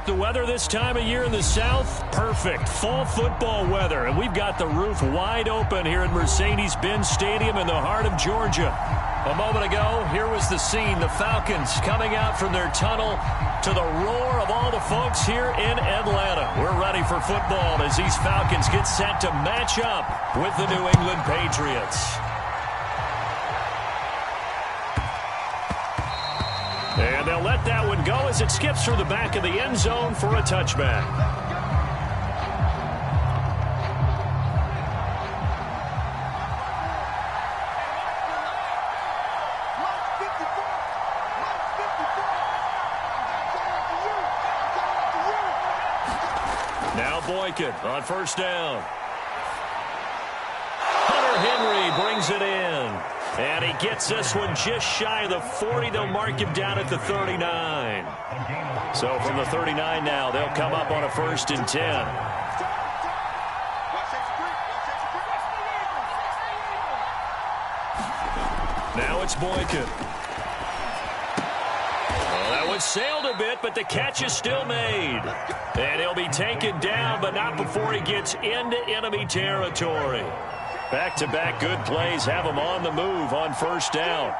the weather this time of year in the South? Perfect. Fall football weather. And we've got the roof wide open here at Mercedes-Benz Stadium in the heart of Georgia. A moment ago, here was the scene. The Falcons coming out from their tunnel to the roar of all the folks here in Atlanta. We're ready for football as these Falcons get set to match up with the New England Patriots. And they'll let that one go as it skips through the back of the end zone for a touchback. Now Boykin on first down. Hunter Henry brings it in. And he gets this one just shy of the 40. They'll mark him down at the 39. So from the 39 now, they'll come up on a 1st and 10. Now it's Boykin. Well, that one sailed a bit, but the catch is still made. And he'll be taken down, but not before he gets into enemy territory. Back-to-back good plays have him on the move on first down.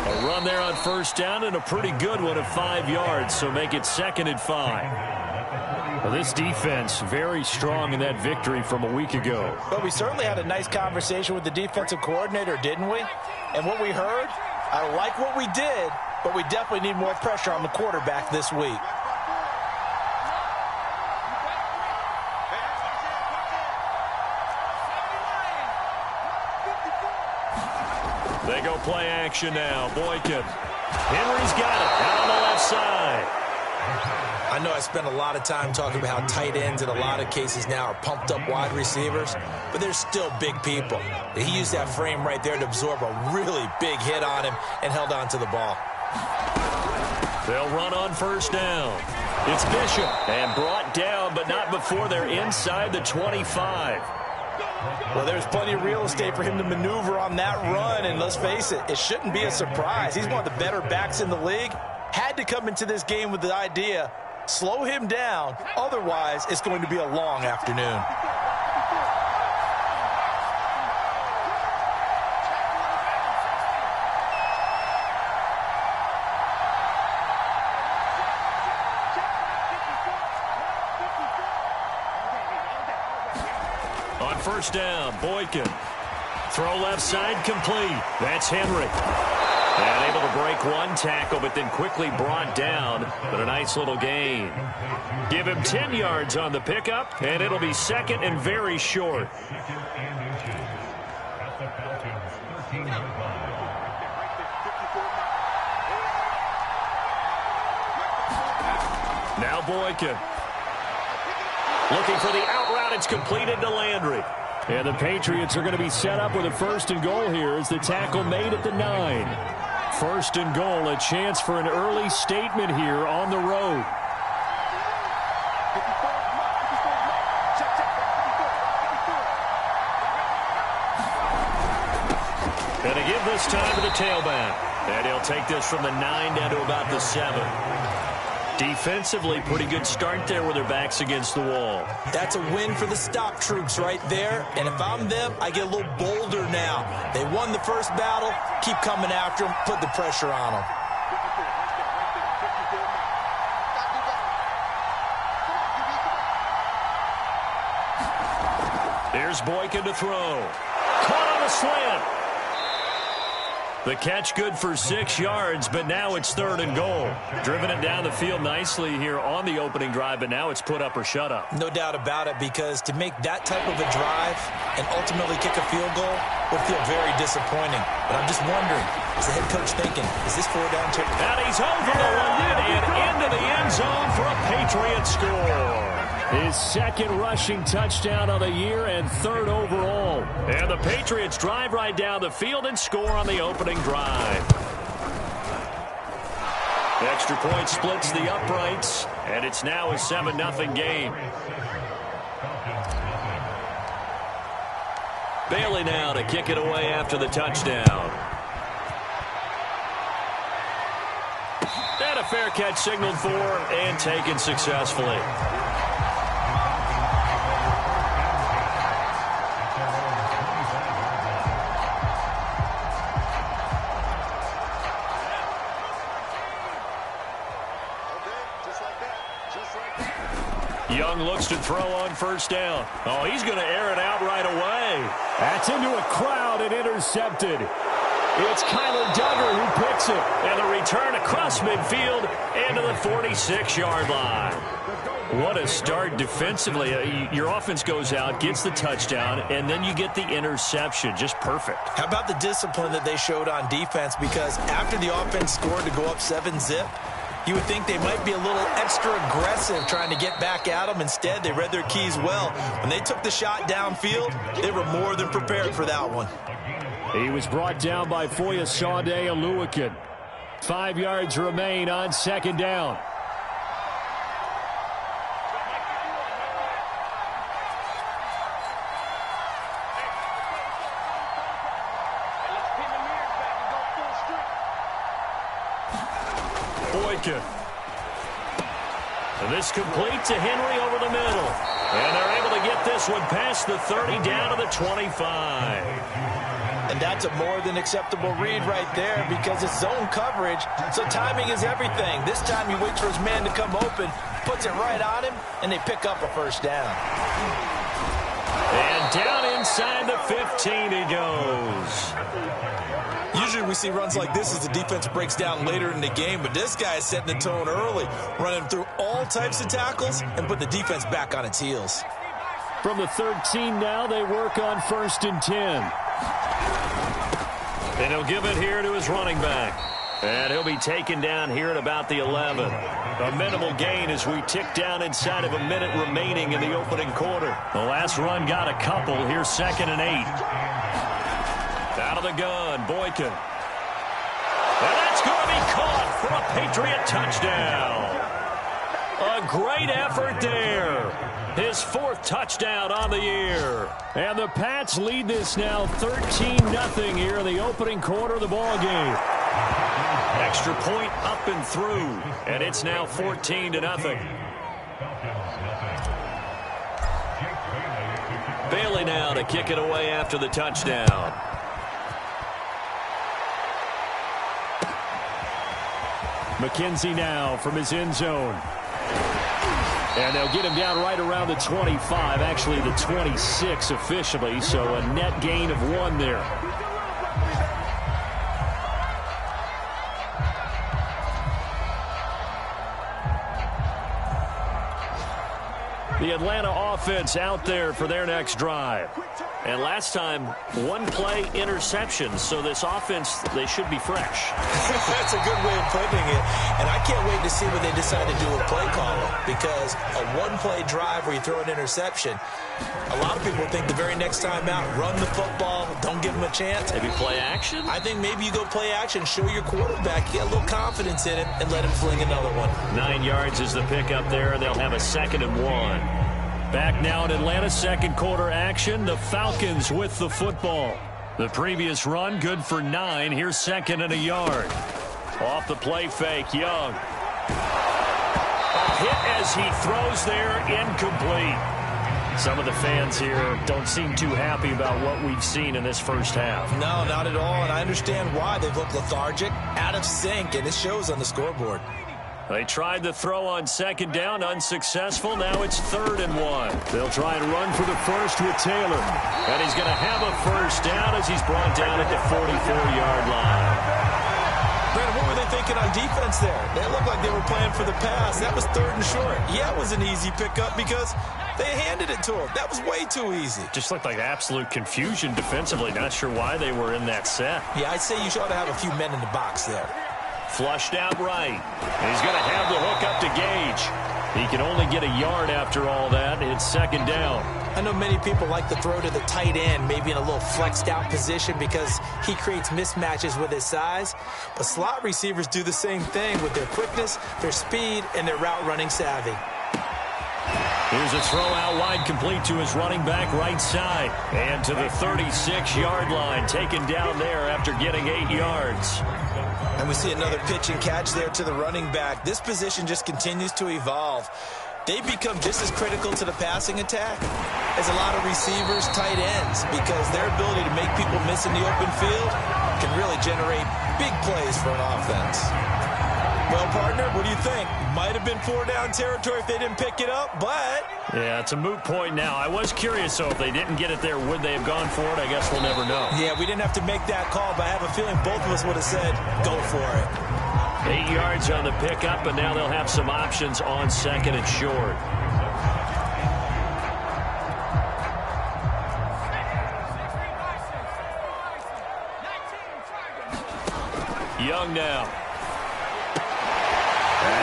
A run there on first down and a pretty good one of 5 yards, so make it 2nd and 5. Well, this defense very strong in that victory from a week ago. But we certainly had a nice conversation with the defensive coordinator, didn't we? And what we heard, I like what we did, but we definitely need more pressure on the quarterback this week. They go play action now. Boykin. Henry's got it out on the left side. I know I spent a lot of time talking about how tight ends in a lot of cases now are pumped up wide receivers, but they're still big people. He used that frame right there to absorb a really big hit on him and held on to the ball. They'll run on first down. It's Bishop and brought down, but not before they're inside the 25. Well, there's plenty of real estate for him to maneuver on that run, and let's face it, it shouldn't be a surprise. He's one of the better backs in the league. Had to come into this game with the idea, slow him down, otherwise it's going to be a long afternoon. On first down, Boykin. Throw left side complete. That's Henry. And able to break one tackle, but then quickly brought down. But a nice little gain. Give him 10 yards on the pickup, and it'll be 2nd and very short. Now Boykin. Looking for the out route. It's completed to Landry. And the Patriots are going to be set up with a 1st and goal here as the tackle made at the 9. 1st and goal, a chance for an early statement here on the road. And to give this time to the tailback. And he'll take this from the 9 down to about the 7. Defensively, pretty good start there with their backs against the wall. That's a win for the stop troops right there. And if I'm them, I get a little bolder now. They won the first battle. Keep coming after them. Put the pressure on them. Here's Boykin to throw. Caught on a slant. The catch good for 6 yards, but now it's 3rd and goal. Driven it down the field nicely here on the opening drive, but now it's put up or shut up. No doubt about it, because to make that type of a drive and ultimately kick a field goal would feel very disappointing. But I'm just wondering, is the head coach thinking, is this 4-down turn? And he's over the line and into the end zone for a Patriot score. His 2nd rushing touchdown of the year and 3rd overall. And the Patriots drive right down the field and score on the opening drive. The extra point splits the uprights, and it's now a 7-0 game. Bailey now to kick it away after the touchdown. And a fair catch signaled for and taken successfully. Young looks to throw on first down. Oh, he's going to air it out right away. That's into a crowd and intercepted. It's Kyler Duggar who picks it. And the return across midfield into the 46-yard line. What a start defensively. Your offense goes out, gets the touchdown, and then you get the interception. Just perfect. How about the discipline that they showed on defense? Because after the offense scored to go up 7-zip, you would think they might be a little extra aggressive trying to get back at them. Instead, they read their keys well. When they took the shot downfield, they were more than prepared for that one. He was brought down by Foyesade Oluwakin. 5 yards remain on second down. And this complete to Henry over the middle. And they're able to get this one past the 30 down to the 25. And that's a more than acceptable read right there because it's zone coverage, so timing is everything. This time he waits for his man to come open, puts it right on him, and they pick up a first down. And down inside the 15 he goes. Usually we see runs like this as the defense breaks down later in the game, but this guy is setting the tone early, running through all types of tackles and put the defense back on its heels. From the 13 now, they work on 1st and 10. And he'll give it here to his running back. And he'll be taken down here at about the 11. A minimal gain as we tick down inside of a minute remaining in the opening quarter. The last run got a couple. Here's 2nd and 8. Out of the gun, Boykin. And that's going to be caught for a Patriot touchdown. A great effort there. His 4th touchdown on the year. And the Pats lead this now 13-0 here in the opening quarter of the ball game. Extra point up and through. And it's now 14-0. Bailey now to kick it away after the touchdown. McKenzie now from his end zone. And they'll get him down right around the 25, actually the 26 officially, so a net gain of 1 there. The Atlanta offense out there for their next drive. And last time, 1-play interception. So this offense, they should be fresh. That's a good way of putting it. And I can't wait to see what they decide to do with play calling. Because a 1-play drive where you throw an interception, a lot of people think the very next time out, run the football, don't give them a chance. Maybe play action? I think maybe you go play action, show your quarterback, get a little confidence in it, and let him fling another one. 9 yards is the pickup there, and they'll have a 2nd and 1. Back now in Atlanta, second quarter action. The Falcons with the football. The previous run, good for 9. Here's 2nd and a yard. Off the play fake, Young. A hit as he throws there, incomplete. Some of the fans here don't seem too happy about what we've seen in this first half. No, not at all, and I understand why. They've looked lethargic, out of sync, and it shows on the scoreboard. They tried to throw on 2nd down, unsuccessful. Now it's 3rd and 1. They'll try and run for the first with Taylor. And he's going to have a first down as he's brought down at the 44-yard line. Brandon, what were they thinking on defense there? They looked like they were playing for the pass. That was 3rd and short. Yeah, it was an easy pickup because they handed it to him. That was way too easy. Just looked like absolute confusion defensively. Not sure why they were in that set. Yeah, I'd say you ought to have a few men in the box there. Flushed out right. And he's going to have the hook up to Gage. He can only get a yard after all that. It's 2nd down. I know many people like to throw to the tight end, maybe in a little flexed out position because he creates mismatches with his size. But slot receivers do the same thing with their quickness, their speed, and their route running savvy. Here's a throw out wide, complete to his running back right side. And to the 36-yard line, taken down there after getting 8 yards. And we see another pitch and catch there to the running back. This position just continues to evolve. They become just as critical to the passing attack as a lot of receivers, tight ends, because their ability to make people miss in the open field can really generate big plays for an offense. Well, partner, what do you think? Might have been 4-down territory if they didn't pick it up, but... Yeah, it's a moot point now. I was curious, so if they didn't get it there, would they have gone for it? I guess we'll never know. Yeah, we didn't have to make that call, but I have a feeling both of us would have said, go for it. 8 yards on the pickup, and now they'll have some options on second and short. Young now.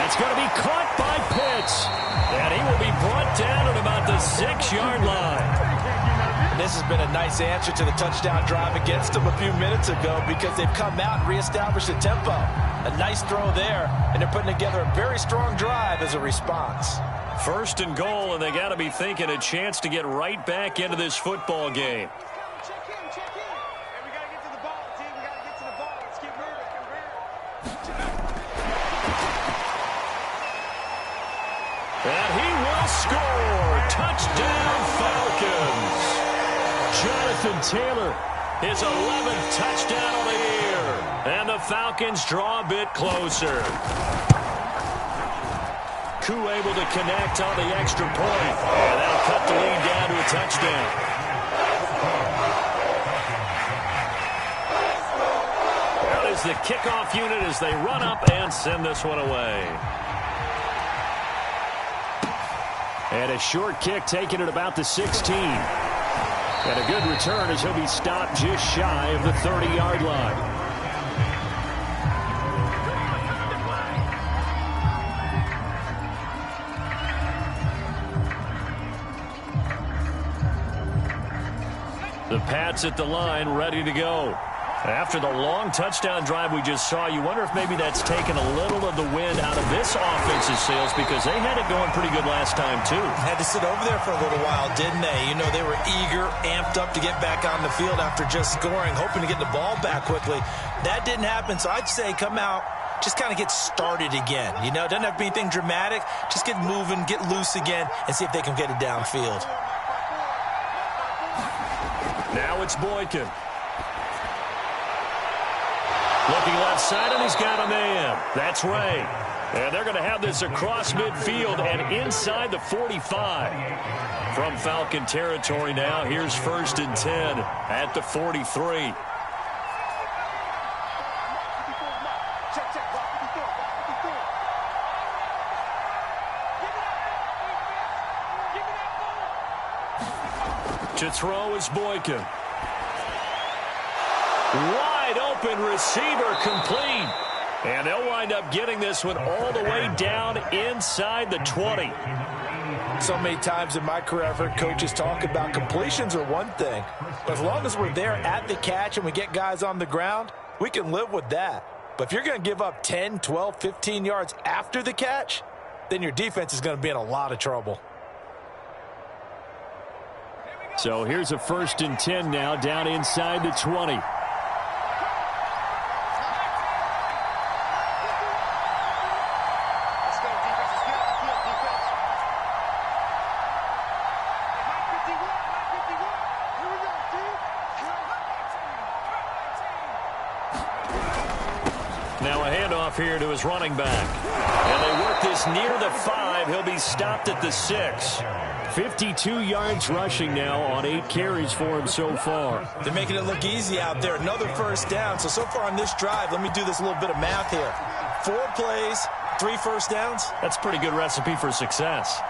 It's going to be caught by Pitts. And he will be brought down at about the 6-yard line. This has been a nice answer to the touchdown drive against them a few minutes ago because they've come out and reestablished the tempo. A nice throw there, and they're putting together a very strong drive as a response. First and goal, and they got to be thinking a chance to get right back into this football game. And he will score. Touchdown, Falcons. Jonathan Taylor, his 11th touchdown of the year. And the Falcons draw a bit closer. Koo able to connect on the extra point. And that'll cut the lead down to a touchdown. That is the kickoff unit as they run up and send this one away. And a short kick taken at about the 16. And a good return as he'll be stopped just shy of the 30-yard line. The Pats at the line, ready to go. After the long touchdown drive we just saw, you wonder if maybe that's taken a little of the wind out of this offense's sails because they had it going pretty good last time, too. Had to sit over there for a little while, didn't they? You know, they were eager, amped up to get back on the field after just scoring, hoping to get the ball back quickly. That didn't happen, so I'd say come out, just kind of get started again. You know, it doesn't have to be anything dramatic. Just get moving, get loose again, and see if they can get it downfield. Now it's Boykin. Looking left side, and he's got a man. That's Ray. And they're going to have this across midfield and inside the 45. From Falcon territory now, here's 1st and 10 at the 43. To throw is Boykin. Wide open receiver, complete. And they'll wind up getting this one all the way down inside the 20. So many times in my career I've heard coaches talk about completions are one thing. But as long as we're there at the catch and we get guys on the ground, we can live with that. But if you're going to give up 10, 12, 15 yards after the catch, then your defense is going to be in a lot of trouble. So here's a 1st and 10 now down inside the 20. Now a handoff here to his running back. And they work this near the 5. He'll be stopped at the 6. 52 yards rushing now on 8 carries for him so far. They're making it look easy out there. Another 1st down. So far on this drive, let me do this little bit of math here. 4 plays, 3 1st downs. That's a pretty good recipe for success.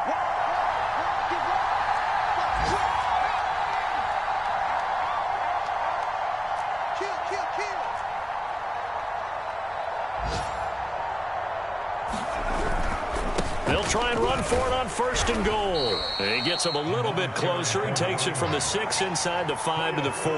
They'll try and run for it on 1st and goal. He gets him a little bit closer. He takes it from the 6 inside the 5 to the 4.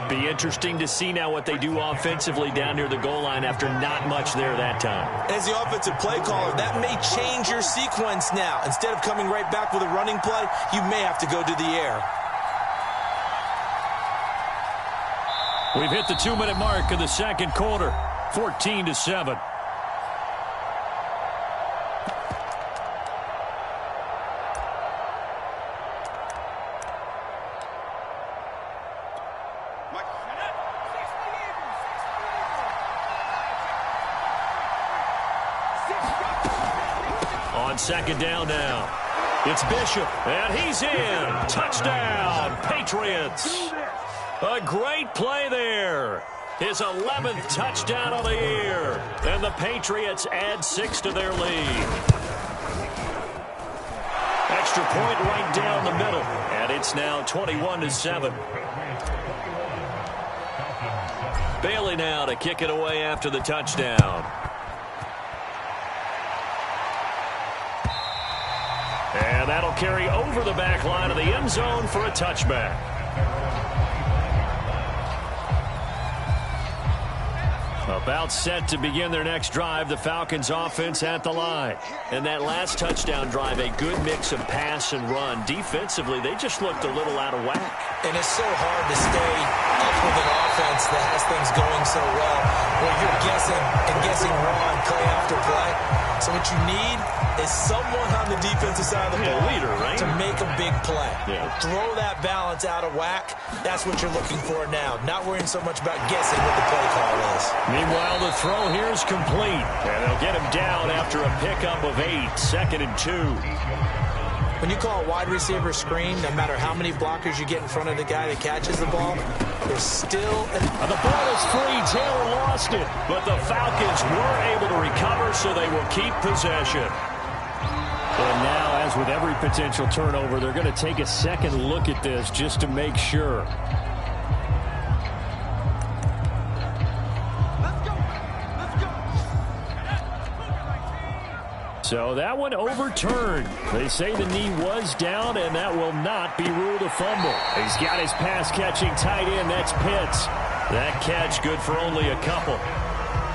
Be interesting to see now what they do offensively down near the goal line after not much there that time. As the offensive play caller, that may change your sequence now. Instead of coming right back with a running play, you may have to go to the air. We've hit the 2-minute mark of the second quarter, 14-7. On second down now, it's Bishop, and he's in. Touchdown, Patriots. A great play there. His 11th touchdown of the year. And the Patriots add 6 to their lead. Extra point right down the middle. And it's now 21-7. Bailey now to kick it away after the touchdown. And that'll carry over the back line of the end zone for a touchback. About set to begin their next drive, the Falcons offense at the line. And that last touchdown drive, a good mix of pass and run. Defensively, they just looked a little out of whack. And it's so hard to stay up with an offense that has things going so well, where you're guessing wrong play after play. So what you need is someone on the defensive side of the ball, leader, right? to make a big play. Yeah. Throw that balance out of whack. That's what you're looking for now. Not worrying so much about guessing what the play call is. Meanwhile, the throw here is complete. And they'll get him down after a pickup of 8, 2nd and 2. When you call a wide receiver screen, no matter how many blockers you get in front of the guy that catches the ball, there's still the ball is free. Taylor lost it, but the Falcons were able to recover, so they will keep possession. And now, as with every potential turnover, they're going to take a second look at this just to make sure. So that one overturned. They say the knee was down, and that will not be ruled a fumble. He's got his pass-catching tight end. That's Pitts. That catch good for only a couple.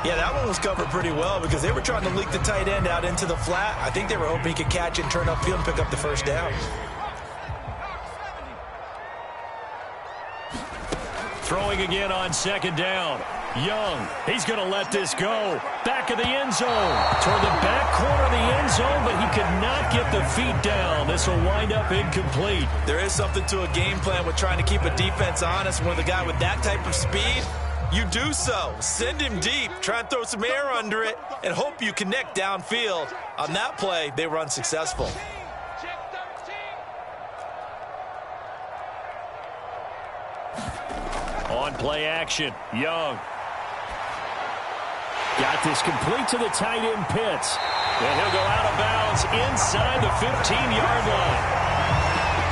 Yeah, that one was covered pretty well because they were trying to leak the tight end out into the flat. I think they were hoping he could catch it and turn upfield and pick up the first down. Throwing again on second down. Young, he's going to let this go. Back of the end zone. Toward the back corner of the end zone, but he could not get the feet down. This will wind up incomplete. There is something to a game plan with trying to keep a defense honest. When the guy with that type of speed, you do so. Send him deep. Try and throw some air under it and hope you connect downfield. On that play, they were unsuccessful. On play action, Young. Got this complete to the tight end, Pitts. And he'll go out of bounds inside the 15-yard line.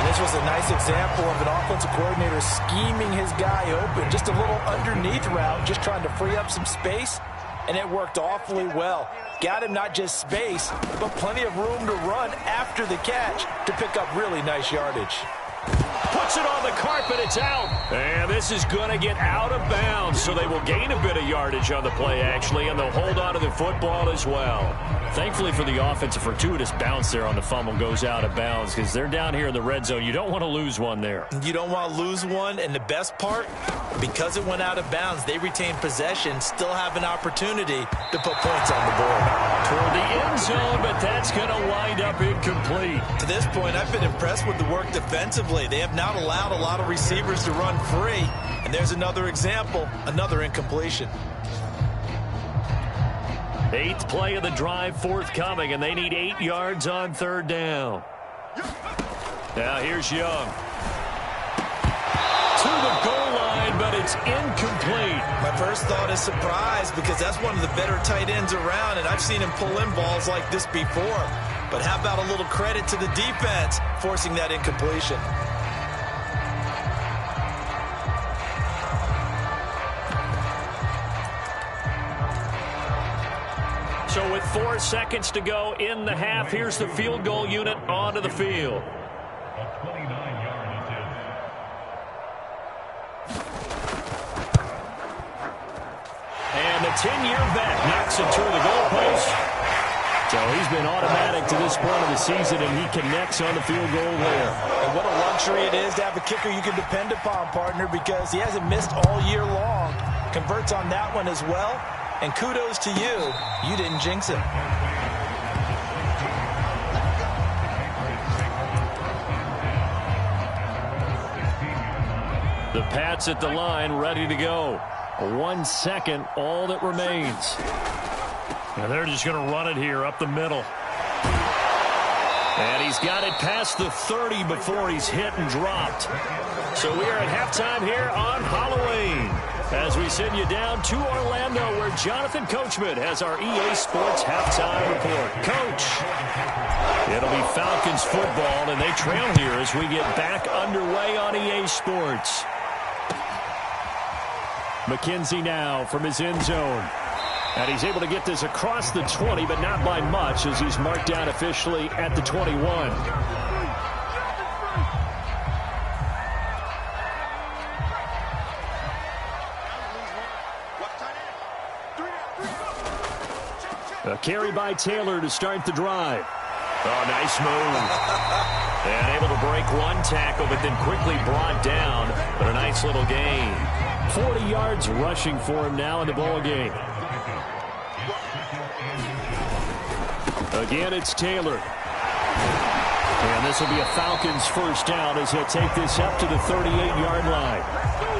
And this was a nice example of an offensive coordinator scheming his guy open. Just a little underneath route, just trying to free up some space, and it worked awfully well. Got him not just space, but plenty of room to run after the catch to pick up really nice yardage. Puts it on the carpet, it's out. And this is going to get out of bounds, so they will gain a bit of yardage on the play, actually, and they'll hold on to the football as well. Thankfully for the offense, a fortuitous bounce there on the fumble goes out of bounds because they're down here in the red zone. You don't want to lose one there. You don't want to lose one, and the best part, because it went out of bounds, they retain possession, still have an opportunity to put points on the board. Toward the end zone, but that's going to wind up incomplete. To this point, I've been impressed with the work defensively. They have not allowed a lot of receivers to run free, and there's another example, another incompletion. 8th play of the drive forthcoming, and they need 8 yards on third down. Now here's Young. To the goal line, but it's incomplete. My first thought is surprise because that's one of the better tight ends around, and I've seen him pull in balls like this before. But how about a little credit to the defense forcing that incompletion? So with 4 seconds to go in the half, here's the field goal unit onto the field. a 10-year vet knocks it through the goalpost. So he's been automatic to this point of the season, and he connects on the field goal there. And what a luxury it is to have a kicker you can depend upon, partner, because he hasn't missed all year long. Converts on that one as well. And kudos to you. You didn't jinx him. The Pats at the line, ready to go. 1 second, all that remains. And they're just going to run it here up the middle. And he's got it past the 30 before he's hit and dropped. So we are at halftime here on Halloween, as we send you down to Orlando, where Jonathan Coachman has our EA Sports halftime report. Coach, it'll be Falcons football, and they trail here as we get back underway on EA Sports. McKenzie now from his end zone. And he's able to get this across the 20, but not by much, as he's marked down officially at the 21. A carry by Taylor to start the drive. Oh, nice move. And able to break one tackle, but then quickly brought down. But a nice little gain. 40 yards rushing for him now in the ball game. Again, it's Taylor. And this will be a Falcons first down as he'll take this up to the 38-yard line.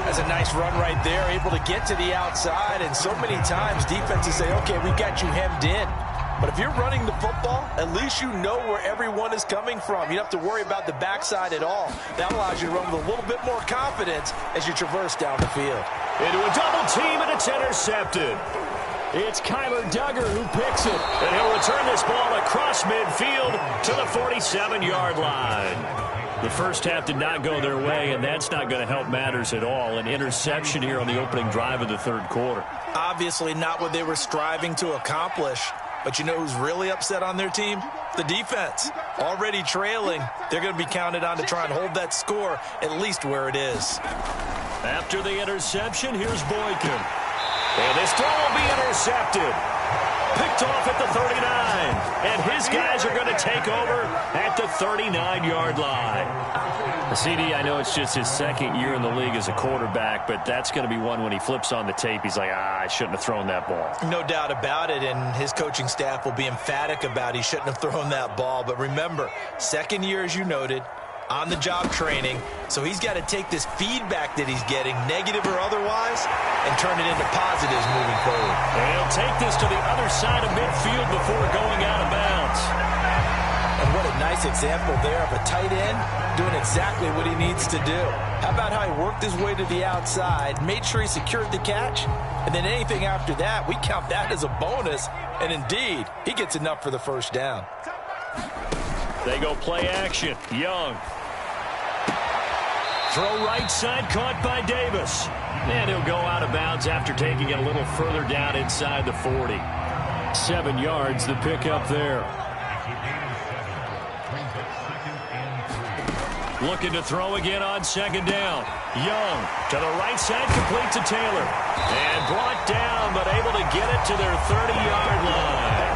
That's a nice run right there, able to get to the outside. And so many times defenses say, okay, we've got you hemmed in. But if you're running the football, at least you know where everyone is coming from. You don't have to worry about the backside at all. That allows you to run with a little bit more confidence as you traverse down the field. Into a double team, and it's intercepted. It's Kyler Duggar who picks it, and he'll return this ball across midfield to the 47-yard line. The first half did not go their way, and that's not going to help matters at all. An interception here on the opening drive of the third quarter. Obviously not what they were striving to accomplish. But you know who's really upset on their team? The defense. Already trailing, they're going to be counted on to try and hold that score at least where it is. After the interception, here's Boykin. And this throw will be intercepted. Picked off at the 39. And his guys are going to take over at the 39-yard line. CD, I know it's just his second year in the league as a quarterback, but that's going to be one when he flips on the tape, he's like, I shouldn't have thrown that ball. No doubt about it, and his coaching staff will be emphatic about he shouldn't have thrown that ball. But remember, second year, as you noted, on-the-job training, so he's got to take this feedback that he's getting, negative or otherwise, and turn it into positives moving forward. And he'll take this to the other side of midfield before going out of bounds. And what a nice example there of a tight end doing exactly what he needs to do. How about how he worked his way to the outside, made sure he secured the catch, and then anything after that, we count that as a bonus, and indeed, he gets enough for the first down. They go play action. Young. Throw right side, caught by Davis. And he'll go out of bounds after taking it a little further down inside the 40. 7 yards, the pickup there. Looking to throw again on second down. Young to the right side, complete to Taylor. And brought down, but able to get it to their 30-yard line.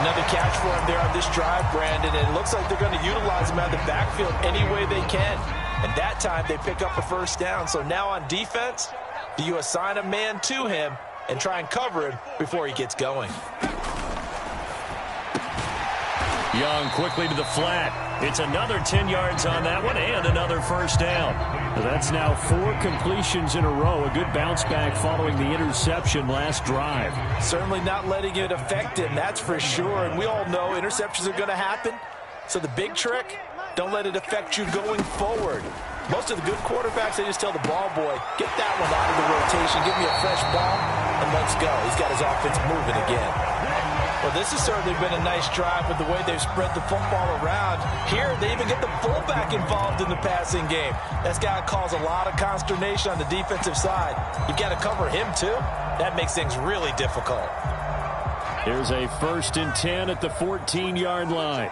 Another catch for him there on this drive, Brandon. And it looks like they're going to utilize him out of the backfield any way they can. And that time they pick up a first down. So now on defense, do you assign a man to him and try and cover him before he gets going? Young quickly to the flat. It's another 10 yards on that one and another first down. That's now 4 completions in a row. A good bounce back following the interception last drive. Certainly not letting it affect him, that's for sure. And we all know interceptions are going to happen. So the big trick, don't let it affect you going forward. Most of the good quarterbacks, they just tell the ball boy, get that one out of the rotation, give me a fresh ball, and let's go. He's got his offense moving again. Well, this has certainly been a nice drive with the way they've spread the football around. Here, they even get the fullback involved in the passing game. That's got to cause a lot of consternation on the defensive side. You've got to cover him, too. That makes things really difficult. Here's a 1st and 10 at the 14-yard line.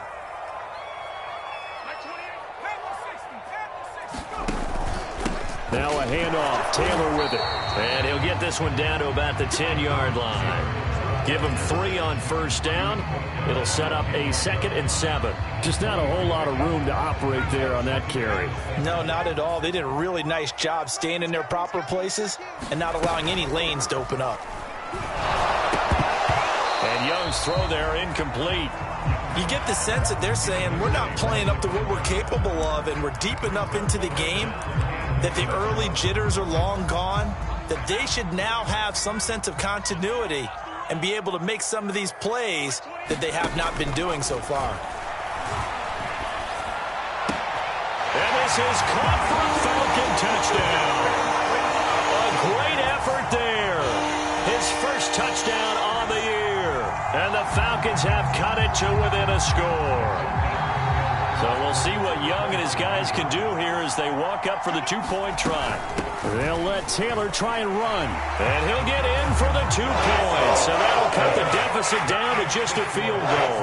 Now a handoff. Taylor with it. And he'll get this one down to about the 10-yard line. Give him 3 on first down. It'll set up a 2nd and 7. Just not a whole lot of room to operate there on that carry. No, not at all. They did a really nice job staying in their proper places and not allowing any lanes to open up. And Young's throw there incomplete. You get the sense that they're saying we're not playing up to what we're capable of, and we're deep enough into the game that the early jitters are long gone, that they should now have some sense of continuity and be able to make some of these plays that they have not been doing so far. And this is caught for a Falcon touchdown. A great effort there. His first touchdown on the year. And the Falcons have cut it to within a score. So we'll see what Young and his guys can do here as they walk up for the 2-point try. They'll let Taylor try and run. And he'll get in for the 2 points. So that'll cut the deficit down to just a field goal.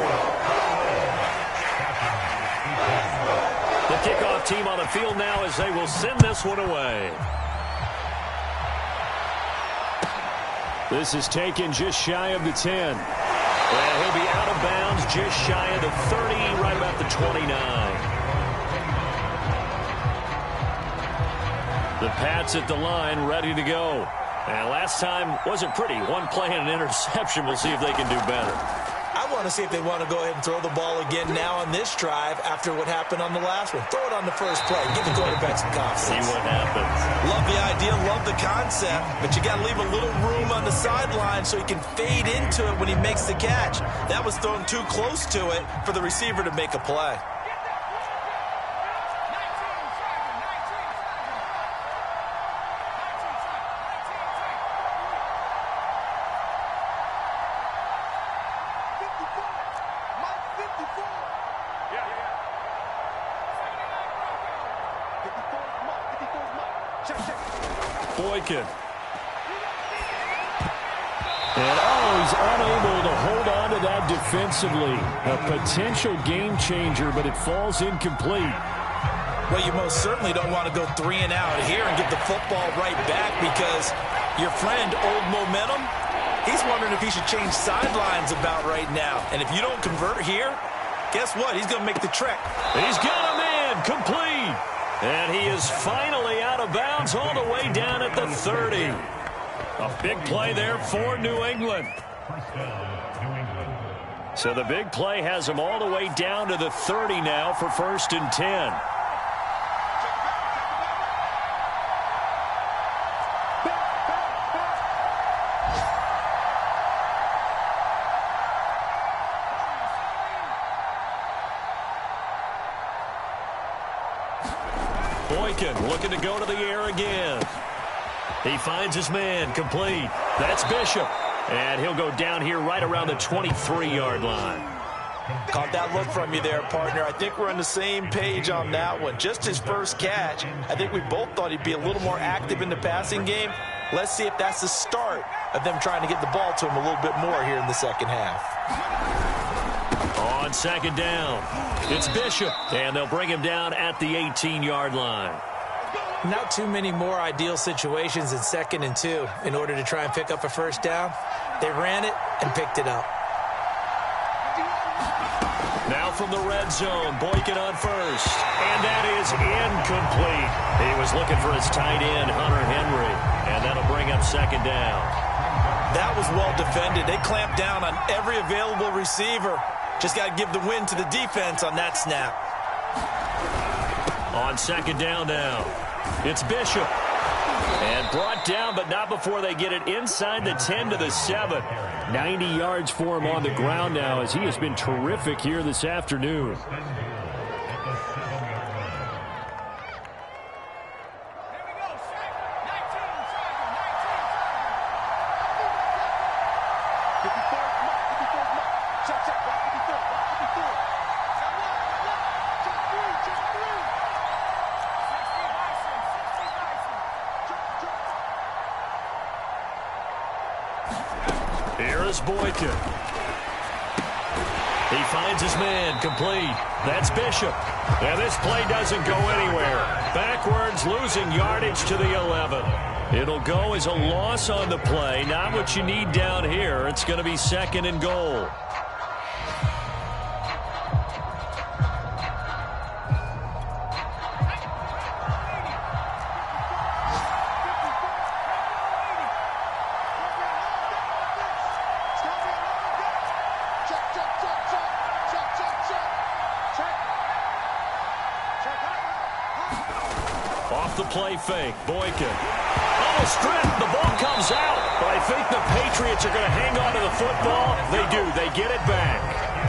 The kickoff team on the field now as they will send this one away. This is taken just shy of the 10. And he'll be out of bounds just shy of the 30, right about the 29. The Pats at the line, ready to go. And last time wasn't pretty. One play and an interception. We'll see if they can do better. I want to see if they want to go ahead and throw the ball again now on this drive after what happened on the last one. Throw it on the first play. Give the quarterback some confidence. See what happens. Love the idea, love the concept, but you got to leave a little room on the sideline so he can fade into it when he makes the catch. That was thrown too close to it for the receiver to make a play. Boykin. And he's unable to hold on to that defensively. A potential game changer, but it falls incomplete. Well, you most certainly don't want to go 3 and out here and get the football right back because your friend, Old Momentum, he's wondering if he should change sidelines about right now. And if you don't convert here, guess what? He's going to make the trek. He's got a man complete. And he is finally out of bounds all the way down at the 30. A big play there for New England. So the big play has him all the way down to the 30 now for 1st and 10. Boykin looking to go to the air again. He finds his man complete. That's Bishop. And he'll go down here right around the 23-yard line. Caught that look from you there, partner. I think we're on the same page on that one. Just his first catch. I think we both thought he'd be a little more active in the passing game. Let's see if that's the start of them trying to get the ball to him a little bit more here in the second half. On 2nd down, it's Bishop. And they'll bring him down at the 18-yard line. Not too many more ideal situations in 2nd and 2 in order to try and pick up a first down. They ran it and picked it up. Now from the red zone, Boykin on first. And that is incomplete. He was looking for his tight end, Hunter Henry. And that'll bring up 2nd down. That was well defended. They clamped down on every available receiver. Just got to give the win to the defense on that snap. On 2nd down now, it's Bishop. And brought down, but not before they get it inside the 10 to the 7. 90 yards for him on the ground now as he has been terrific here this afternoon. Here is Boykin. He finds his man, complete. That's Bishop. And this play doesn't go anywhere. Backwards, losing yardage to the 11. It'll go as a loss on the play. Not what you need down here. It's going to be 2nd and goal. Off the play fake, Boykin. Almost stripped, the ball comes out. But I think the Patriots are going to hang on to the football. They do, they get it back.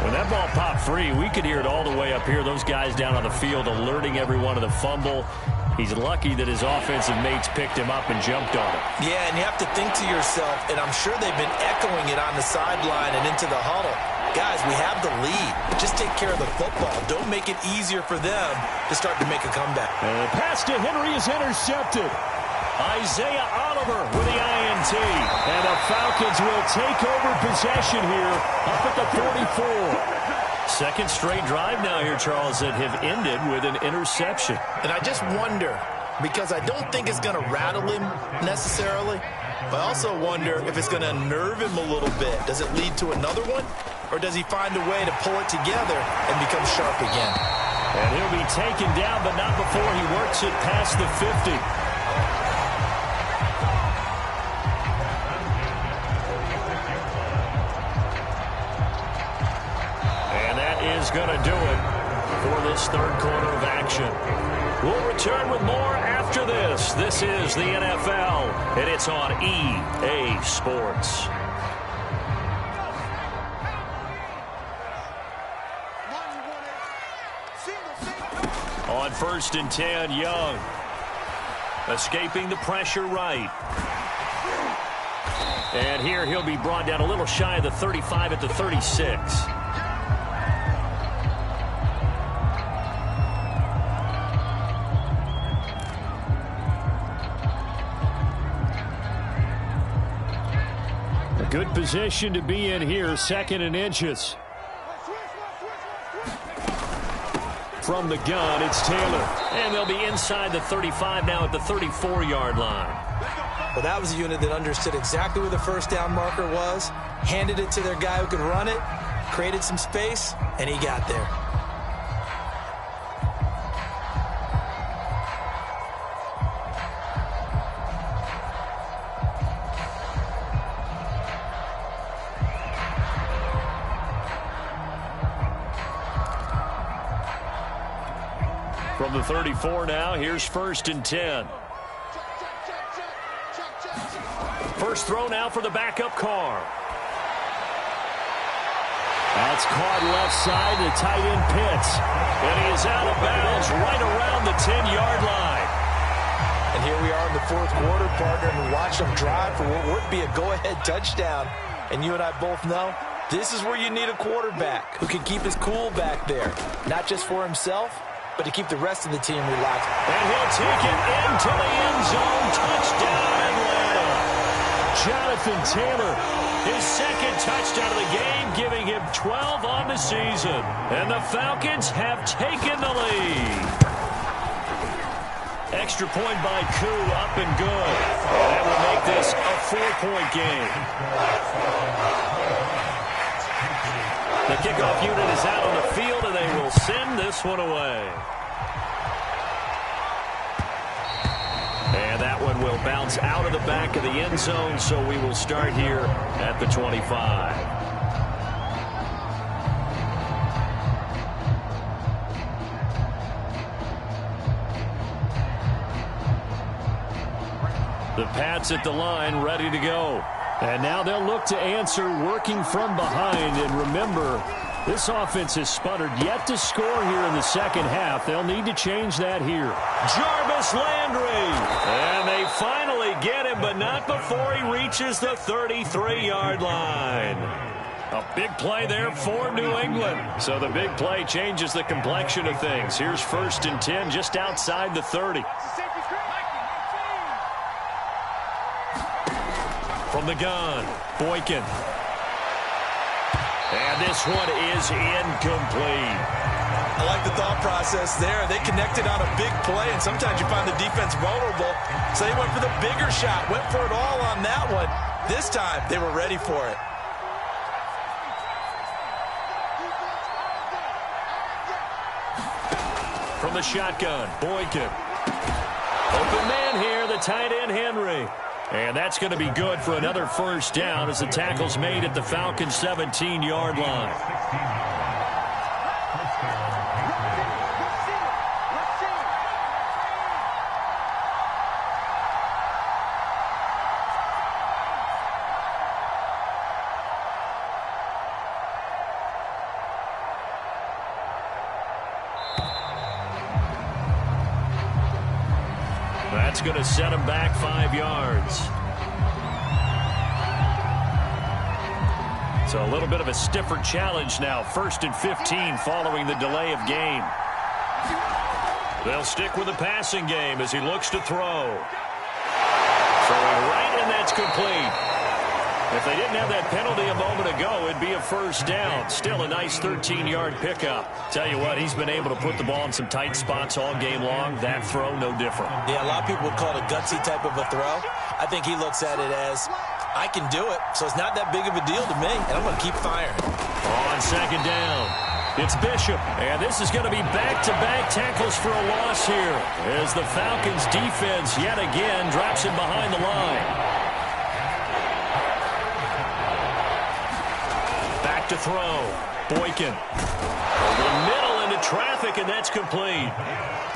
When that ball popped free, we could hear it all the way up here. Those guys down on the field alerting everyone of the fumble. He's lucky that his offensive mates picked him up and jumped on him. Yeah, and you have to think to yourself, and I'm sure they've been echoing it on the sideline and into the huddle. Guys, we have the lead. Just take care of the football. Don't make it easier for them to start to make a comeback. And the pass to Henry is intercepted. Isaiah Oliver with the INT. And the Falcons will take over possession here up at the 44. Second straight drive now here, Charles, that have ended with an interception. And I just wonder, because I don't think it's going to rattle him necessarily, but I also wonder if it's going to nerve him a little bit. Does it lead to another one? Or does he find a way to pull it together and become sharp again? And he'll be taken down, but not before he works it past the 50. And that is going to do it for this third quarter of action. We'll return with more after this. This is the NFL, and it's on EA Sports. On 1st and 10, Young. Escaping the pressure right. And here he'll be brought down a little shy of the 35 at the 36. A good position to be in here, 2nd and inches. From the gun, it's Taylor. And they'll be inside the 35 now at the 34-yard line. Well, that was a unit that understood exactly where the first down marker was, handed it to their guy who could run it, created some space, and he got there. From the 34 now, here's 1st and 10. First throw now for the backup Carr. That's caught left side, the tight end Pitts. And he is out of bounds right around the 10-yard line. And here we are in the fourth quarter, partner, and we watch them drive for what would be a go-ahead touchdown. And you and I both know this is where you need a quarterback who can keep his cool back there, not just for himself, but to keep the rest of the team relaxed. And he'll take it into the end zone. Touchdown, Atlanta. Jonathan Taylor. His second touchdown of the game, giving him 12 on the season. And the Falcons have taken the lead. Extra point by Koo, up and good. And that will make this a 4-point game. The kickoff unit is out on the field, and they will send this one away. And that one will bounce out of the back of the end zone, so we will start here at the 25. The Pats at the line, ready to go. And now they'll look to answer working from behind. And remember, this offense has sputtered yet to score here in the second half. They'll need to change that here. Jarvis Landry. And they finally get him, but not before he reaches the 33-yard line. A big play there for New England. So the big play changes the complexion of things. Here's 1st and 10 just outside the 30. From the gun, Boykin. And this one is incomplete. I like the thought process there. They connected on a big play, and sometimes you find the defense vulnerable. So they went for the bigger shot, went for it all on that one. This time, they were ready for it. From the shotgun, Boykin. Open man here, the tight end, Henry. And that's going to be good for another first down as the tackle's made at the Falcons' 17-yard line. That's going to set him back 5 yards. So a little bit of a stiffer challenge now. 1st and 15 following the delay of game. They'll stick with the passing game as he looks to throw. Throwing right, and that's complete. If they didn't have that penalty a moment ago, it'd be a first down. Still a nice 13-yard pickup. Tell you what, he's been able to put the ball in some tight spots all game long. That throw, no different. Yeah, a lot of people would call it a gutsy type of a throw. I think he looks at it as, I can do it, so it's not that big of a deal to me, and I'm going to keep firing. On second down, it's Bishop, and this is going to be back-to-back tackles for a loss here as the Falcons' defense yet again drops him behind the line. To throw. Boykin over the middle into traffic, and that's complete.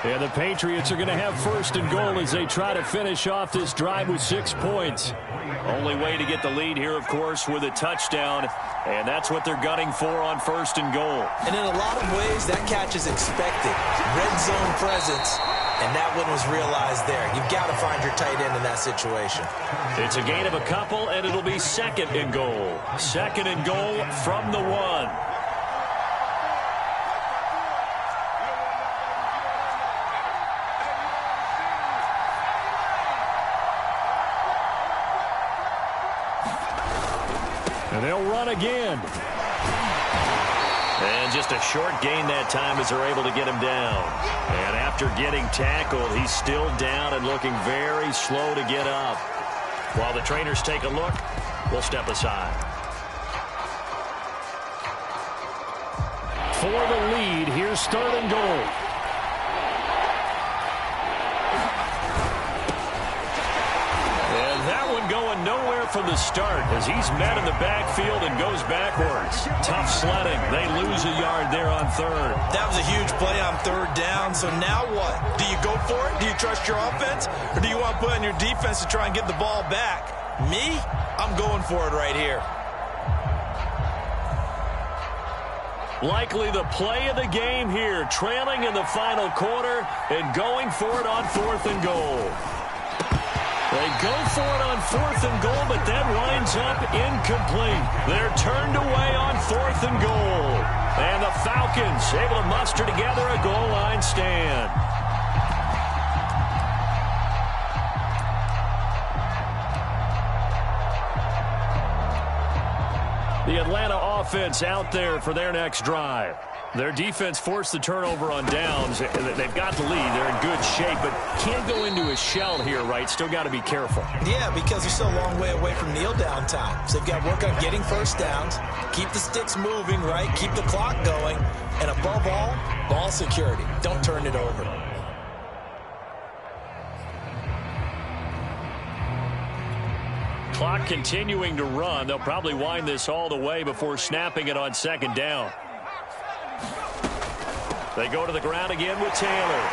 And the Patriots are going to have 1st and goal as they try to finish off this drive with 6 points. Only way to get the lead here, of course, with a touchdown, and that's what they're gunning for on 1st and goal. And in a lot of ways, that catch is expected. Red zone presence. And that one was realized there. You've got to find your tight end in that situation. It's a gain of a couple, and it'll be 2nd and goal. 2nd and goal from the 1. And they'll run again. And just a short gain that time as they're able to get him down. And after getting tackled, he's still down and looking very slow to get up. While the trainers take a look, we'll step aside. For the lead, here's 3rd and goal. And that one going nowhere from the start as he's met in the backfield and goes backwards. Tough sledding. They lose a yard there on 3rd. That was a huge play on 3rd down. So now what? Do you go for it? Do you trust your offense? Or do you want to put on your defense to try and get the ball back? Me? I'm going for it right here. Likely the play of the game here. Trailing in the final quarter and going for it on 4th and goal. They go for it on 4th and goal, but that winds up incomplete. They're turned away on 4th and goal. And the Falcons able to muster together a goal line stand. The Atlanta offense out there for their next drive. Their defense forced the turnover on downs. They've got the lead. They're in good shape, but can't go into a shell here, right? Still got to be careful. Yeah, because they're still a long way away from kneel down time. So they've got to work on getting first downs, keep the sticks moving, right? Keep the clock going, and above all, ball security. Don't turn it over. Clock continuing to run. They'll probably wind this all the way before snapping it on 2nd down. They go to the ground again with Taylor.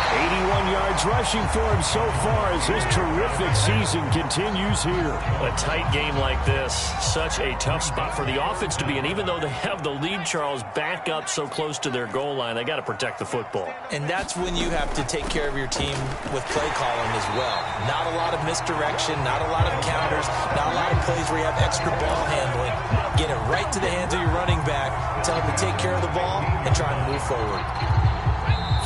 81 yards rushing for him so far as this terrific season continues here. A tight game like this, such a tough spot for the offense to be in. Even though they have the lead, Charles, back up so close to their goal line, they got to protect the football. And that's when you have to take care of your team with play calling as well. Not a lot of misdirection, not a lot of counters, not a lot of plays where you have extra ball handling. Get it right to the hands of your running back, tell him to take care of the ball, and try and move forward.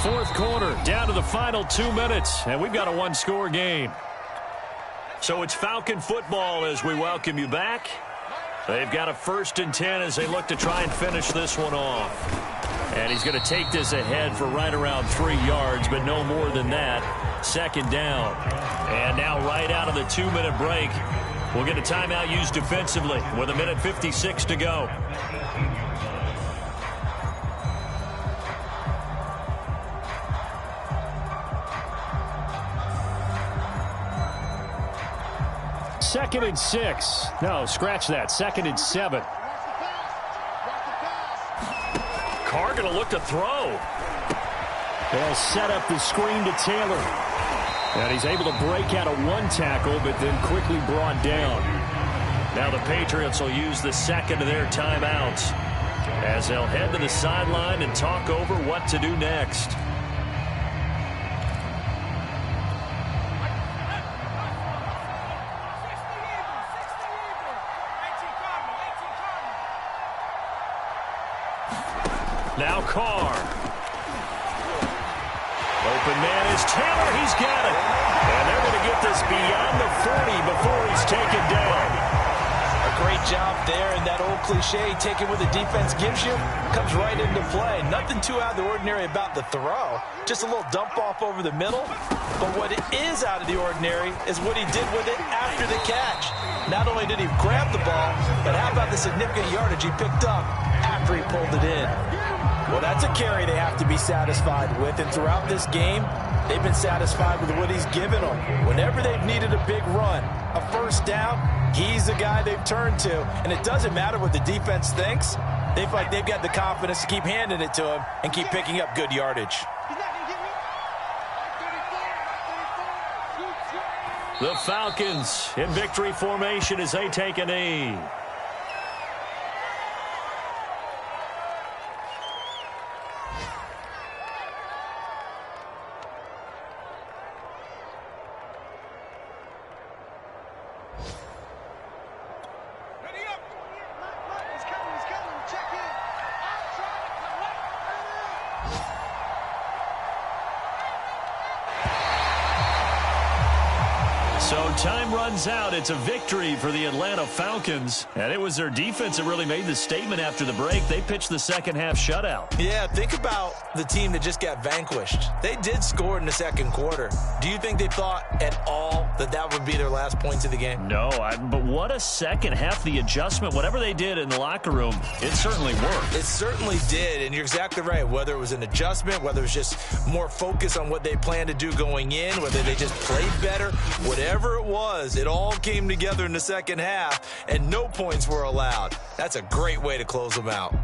4th quarter, down to the final 2 minutes, and we've got a one-score game. So it's Falcon football as we welcome you back. They've got a 1st and 10 as they look to try and finish this one off. And he's going to take this ahead for right around 3 yards, but no more than that. 2nd down. And now right out of the 2-minute break, we'll get a timeout used defensively with 1:56 to go. Second and 6. No, scratch that. 2nd and 7. Carr going to look to throw. They'll set up the screen to Taylor. And he's able to break out of 1 tackle, but then quickly brought down. Now the Patriots will use the 2nd of their timeouts as they'll head to the sideline and talk over what to do next. Now Carr. Open man is Taylor. He's got it. And they're going to get this beyond the 40 before he's taken down. A great job there, and that old cliche, taking what the defense gives you, comes right into play. Nothing too out of the ordinary about the throw. Just a little dump off over the middle. But what is out of the ordinary is what he did with it after the catch. Not only did he grab the ball, but how about the significant yardage he picked up after he pulled it in? Well, that's a carry they have to be satisfied with, and throughout this game, they've been satisfied with what he's given them. Whenever they've needed a big run, a 1st down, he's the guy they've turned to, and it doesn't matter what the defense thinks. They feel like they've got the confidence to keep handing it to him and keep picking up good yardage. The Falcons in victory formation as they take a knee. So time runs out. It's a victory for the Atlanta Falcons. And it was their defense that really made the statement after the break. They pitched the 2nd half shutout. Yeah, think about the team that just got vanquished. They did score in the 2nd quarter. Do you think they thought at all that that would be their last points of the game? No, but what a 2nd half. The adjustment, whatever they did in the locker room, it certainly worked. It certainly did, and you're exactly right. Whether it was an adjustment, whether it was just more focus on what they planned to do going in, whether they just played better, whatever it was, it all came together in the 2nd half, and no points were allowed. That's a great way to close them out.